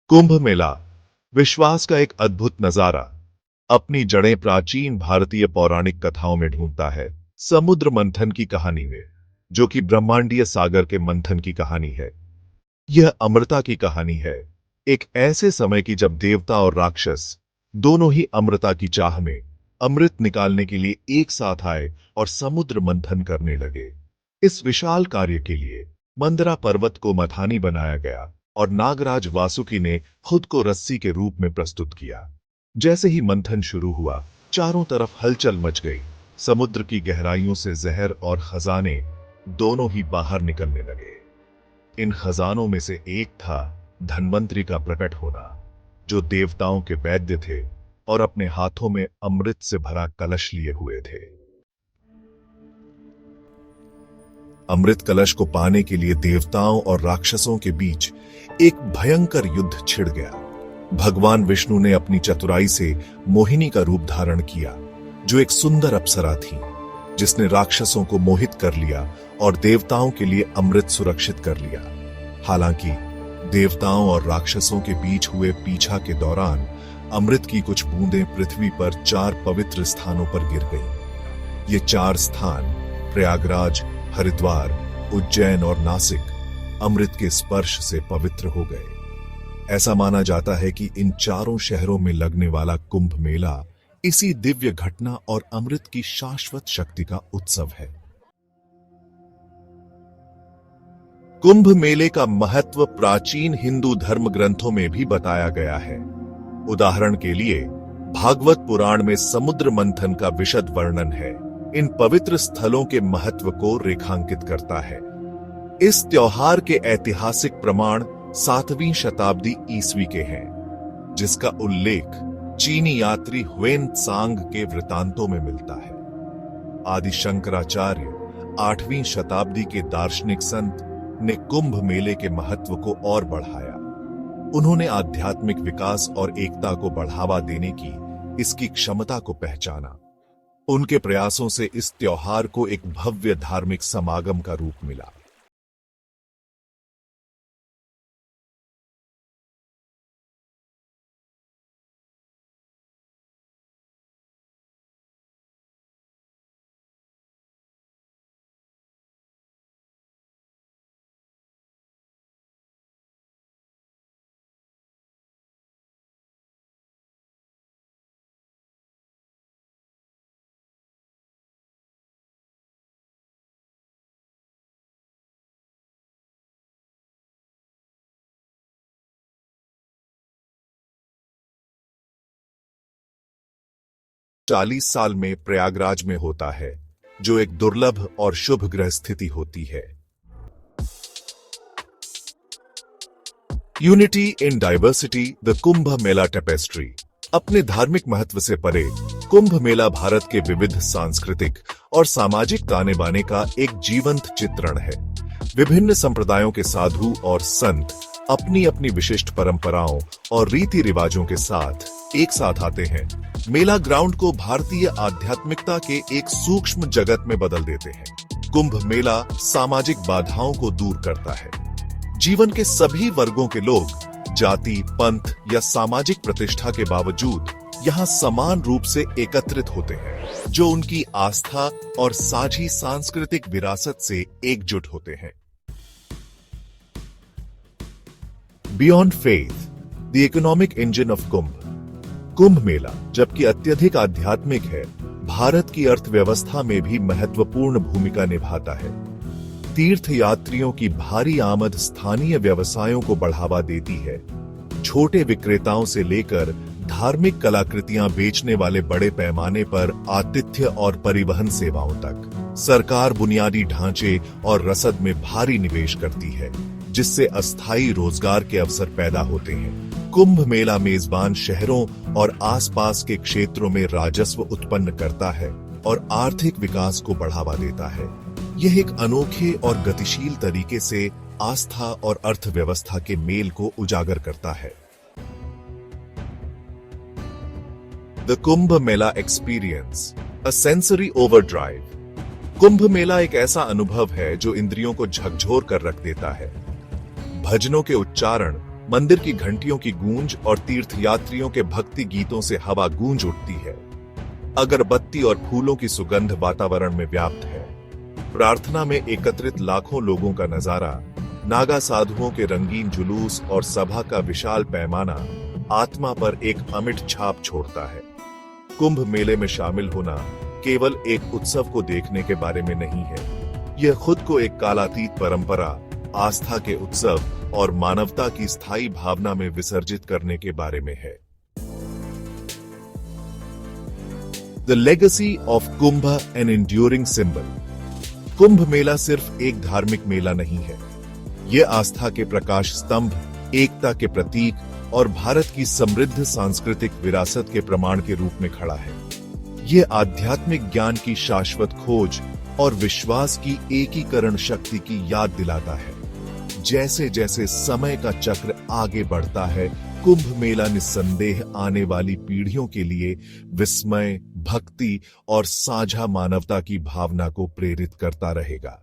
कुंभ मेला विश्वास का एक अद्भुत नजारा अपनी जड़ें प्राचीन भारतीय पौराणिक कथाओं में ढूंढता है। समुद्र मंथन की कहानी में, जो कि ब्रह्मांडीय सागर के मंथन की कहानी है। यह अमृता की कहानी है, एक ऐसे समय की जब देवता और राक्षस दोनों ही अमृता की चाह में अमृत निकालने के लिए एक साथ आए और समुद्र मंथन करने लगे। इस विशाल कार्य के लिए मंदरा पर्वत को मथानी बनाया गया और नागराज वासुकी ने खुद को रस्सी के रूप में प्रस्तुत किया। जैसे ही मंथन शुरू हुआ, चारों तरफ हलचल मच गई। समुद्र की गहराइयों से जहर और खजाने दोनों ही बाहर निकलने लगे। इन खजानों में से एक था धन्वंतरी का प्रकट होना, जो देवताओं के वैद्य थे और अपने हाथों में अमृत से भरा कलश लिए हुए थे। अमृत कलश को पाने के लिए देवताओं और राक्षसों के बीच एक भयंकर युद्ध छिड़ गया। भगवान विष्णु ने अपनी चतुराई से मोहिनी का रूप धारण किया, जो एक सुंदर अप्सरा थी, जिसने राक्षसों को मोहित कर लिया और देवताओं के लिए अमृत सुरक्षित कर लिया। हालांकि देवताओं और राक्षसों के बीच हुए पीछा के दौरान अमृत की कुछ बूंदें पृथ्वी पर 4 पवित्र स्थानों पर गिर गईं। ये 4 स्थान प्रयागराज, हरिद्वार, उज्जैन और नासिक अमृत के स्पर्श से पवित्र हो गए। ऐसा माना जाता है कि इन चारों शहरों में लगने वाला कुंभ मेला इसी दिव्य घटना और अमृत की शाश्वत शक्ति का उत्सव है। कुंभ मेले का महत्व प्राचीन हिंदू धर्म ग्रंथों में भी बताया गया है। उदाहरण के लिए भागवत पुराण में समुद्र मंथन का विशद वर्णन है। इन पवित्र स्थलों के महत्व को रेखांकित करता है। इस त्योहार के ऐतिहासिक प्रमाण 7वीं शताब्दी ईस्वी के हैं, जिसका उल्लेख चीनी यात्री ह्वेन त्सांग के वृतांतों में मिलता है। आदि शंकराचार्य 8वीं शताब्दी के दार्शनिक संत ने कुंभ मेले के महत्व को और बढ़ाया। उन्होंने आध्यात्मिक विकास और एकता को बढ़ावा देने की इसकी क्षमता को पहचाना। उनके प्रयासों से इस त्योहार को एक भव्य धार्मिक समागम का रूप मिला। चालीस साल में प्रयागराज में होता है, जो एक दुर्लभ और शुभ ग्रह स्थिति होती है। Unity in diversity, the Kumbh Mela tapestry. अपने धार्मिक महत्व से परे कुंभ मेला भारत के विविध सांस्कृतिक और सामाजिक ताने बाने का एक जीवंत चित्रण है। विभिन्न संप्रदायों के साधु और संत अपनी अपनी विशिष्ट परंपराओं और रीति रिवाजों के साथ एक साथ आते हैं। मेला ग्राउंड को भारतीय आध्यात्मिकता के एक सूक्ष्म जगत में बदल देते हैं। कुंभ मेला सामाजिक बाधाओं को दूर करता है। जीवन के सभी वर्गों के लोग जाति, पंथ या सामाजिक प्रतिष्ठा के बावजूद यहाँ समान रूप से एकत्रित होते हैं, जो उनकी आस्था और साझी सांस्कृतिक विरासत से एकजुट होते हैं। Beyond faith, the economic engine of Kumbh. Kumbh Mela, जबकि अत्यधिक आध्यात्मिक है, भारत की अर्थव्यवस्था में भी महत्वपूर्ण भूमिका निभाता है। तीर्थ यात्रियों की भारी आमद स्थानीय व्यवसायों को बढ़ावा देती है। छोटे विक्रेताओं से लेकर धार्मिक कलाकृतियां बेचने वाले बड़े पैमाने पर आतिथ्य और परिवहन सेवाओं तक, सरकार बुनियादी ढांचे और रसद में भारी निवेश करती है, जिससे अस्थायी रोजगार के अवसर पैदा होते हैं। कुंभ मेला मेजबान शहरों और आसपास के क्षेत्रों में राजस्व उत्पन्न करता है और आर्थिक विकास को बढ़ावा देता है। यह एक अनोखे और गतिशील तरीके से आस्था और अर्थव्यवस्था के मेल को उजागर करता है। The Kumbh Mela experience, a sensory overdrive. Kumbh Mela एक ऐसा अनुभव है जो इंद्रियों को झकझोर कर रख देता है। भजनों के उच्चारण, मंदिर की घंटियों की गूंज और तीर्थयात्रियों के भक्ति गीतों से हवा गूंज उठती है। अगरबत्ती और फूलों की सुगंध वातावरण में व्याप्त है। प्रार्थना में एकत्रित लाखों लोगों का नजारा, नागा साधुओं के रंगीन जुलूस और सभा का विशाल पैमाना आत्मा पर एक अमिट छाप छोड़ता है। कुंभ मेले में शामिल होना केवल एक उत्सव को देखने के बारे में नहीं है, यह खुद को एक कालातीत परंपरा, आस्था के उत्सव और मानवता की स्थायी भावना में विसर्जित करने के बारे में है। The legacy of Kumbh an enduring symbol. Kumbh Mela सिर्फ एक धार्मिक मेला नहीं है, यह आस्था के प्रकाश स्तंभ, एकता के प्रतीक और भारत की समृद्ध सांस्कृतिक विरासत के प्रमाण के रूप में खड़ा है। यह आध्यात्मिक ज्ञान की शाश्वत खोज और विश्वास की एकीकरण शक्ति की याद दिलाता है। जैसे जैसे समय का चक्र आगे बढ़ता है, कुंभ मेला निस्संदेह आने वाली पीढ़ियों के लिए विस्मय, भक्ति और साझा मानवता की भावना को प्रेरित करता रहेगा।